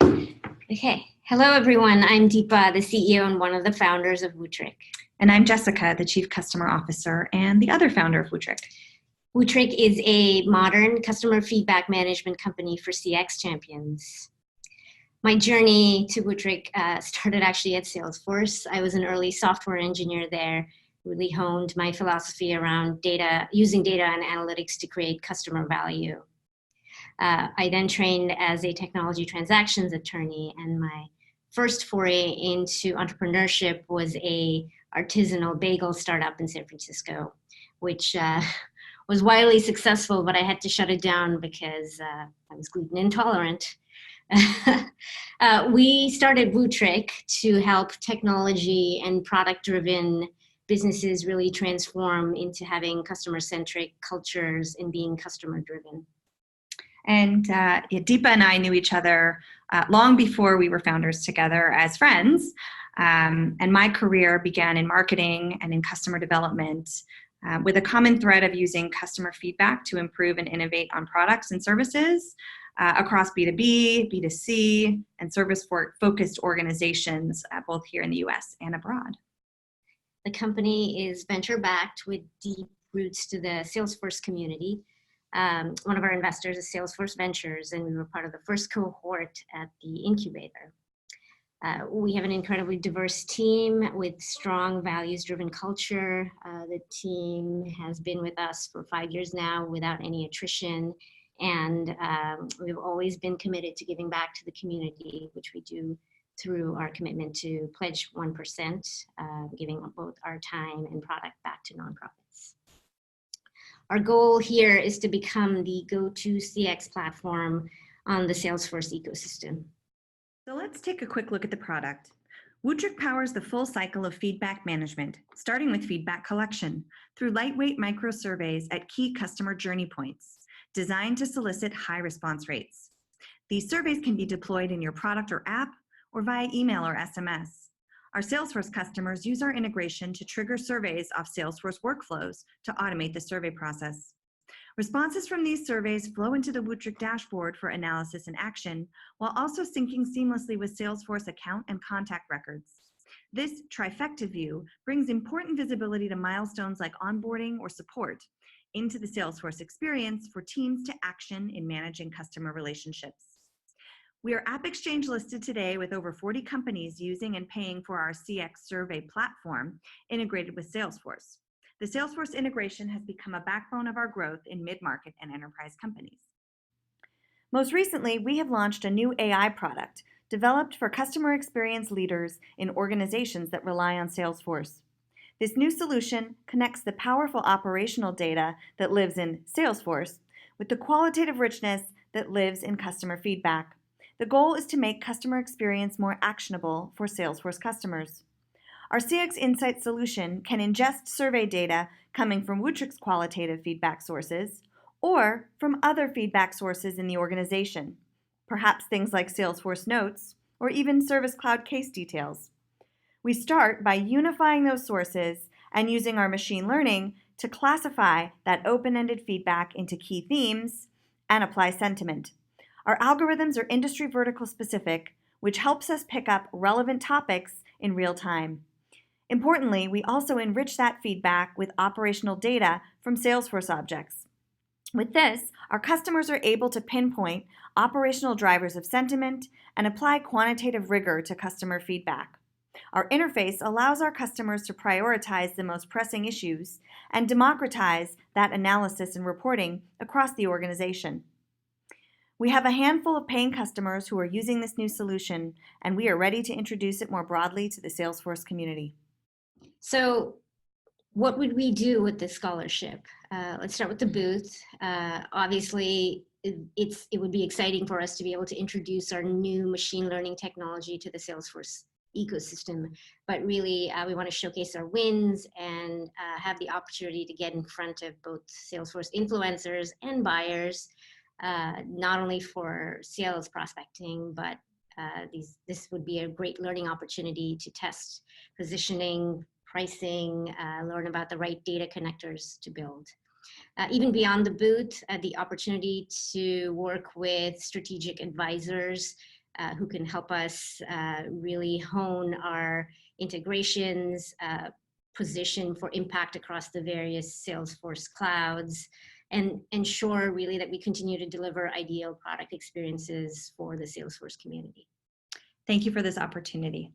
Okay. Hello, everyone. I'm Deepa, the CEO and one of the founders of Wootric. And I'm Jessica, the Chief Customer Officer and the other founder of Wootric. Wootric is a modern customer feedback management company for CX champions. My journey to Wootric started actually at Salesforce. I was an early software engineer there, really honed my philosophy around using data and analytics to create customer value. I then trained as a technology transactions attorney, and my first foray into entrepreneurship was a artisanal bagel startup in San Francisco, which was wildly successful, but I had to shut it down because I was gluten intolerant. We started Wootric to help technology and product-driven businesses really transform into having customer-centric cultures and being customer-driven. And Deepa and I knew each other long before we were founders together as friends. And my career began in marketing and in customer development with a common thread of using customer feedback to improve and innovate on products and services across B2B, B2C, and service-focused organizations, both here in the US and abroad. The company is venture-backed with deep roots to the Salesforce community. One of our investors is Salesforce Ventures, and we were part of the first cohort at the incubator. We have an incredibly diverse team with strong values-driven culture. The team has been with us for 5 years now without any attrition, and we've always been committed to giving back to the community, which we do through our commitment to pledge 1%, giving both our time and product back to nonprofits. Our goal here is to become the go-to CX platform on the Salesforce ecosystem. So let's take a quick look at the product. Wootric powers the full cycle of feedback management, starting with feedback collection through lightweight micro surveys at key customer journey points, designed to solicit high response rates. These surveys can be deployed in your product or app or via email or SMS. Our Salesforce customers use our integration to trigger surveys off Salesforce workflows to automate the survey process. Responses from these surveys flow into the Wootric dashboard for analysis and action, while also syncing seamlessly with Salesforce account and contact records. This trifecta view brings important visibility to milestones like onboarding or support into the Salesforce experience for teams to action in managing customer relationships. We are AppExchange listed today with over 40 companies using and paying for our CX survey platform integrated with Salesforce. The Salesforce integration has become a backbone of our growth in mid-market and enterprise companies. Most recently, we have launched a new AI product developed for customer experience leaders in organizations that rely on Salesforce. This new solution connects the powerful operational data that lives in Salesforce with the qualitative richness that lives in customer feedback. The goal is to make customer experience more actionable for Salesforce customers. Our CX Insight solution can ingest survey data coming from Wootric's qualitative feedback sources or from other feedback sources in the organization, perhaps things like Salesforce Notes or even Service Cloud case details. We start by unifying those sources and using our machine learning to classify that open-ended feedback into key themes and apply sentiment. Our algorithms are industry vertical specific, which helps us pick up relevant topics in real time. Importantly, we also enrich that feedback with operational data from Salesforce objects. With this, our customers are able to pinpoint operational drivers of sentiment and apply quantitative rigor to customer feedback. Our interface allows our customers to prioritize the most pressing issues and democratize that analysis and reporting across the organization. We have a handful of paying customers who are using this new solution, and we are ready to introduce it more broadly to the Salesforce community. So what would we do with this scholarship? Let's start with the booth. Obviously, it would be exciting for us to be able to introduce our new machine learning technology to the Salesforce ecosystem, but really we want to showcase our wins and have the opportunity to get in front of both Salesforce influencers and buyers, not only for sales prospecting, but this would be a great learning opportunity to test positioning, pricing, learn about the right data connectors to build. Even beyond the booth, the opportunity to work with strategic advisors who can help us really hone our integrations, position for impact across the various Salesforce clouds, and ensure really that we continue to deliver ideal product experiences for the Salesforce community. Thank you for this opportunity.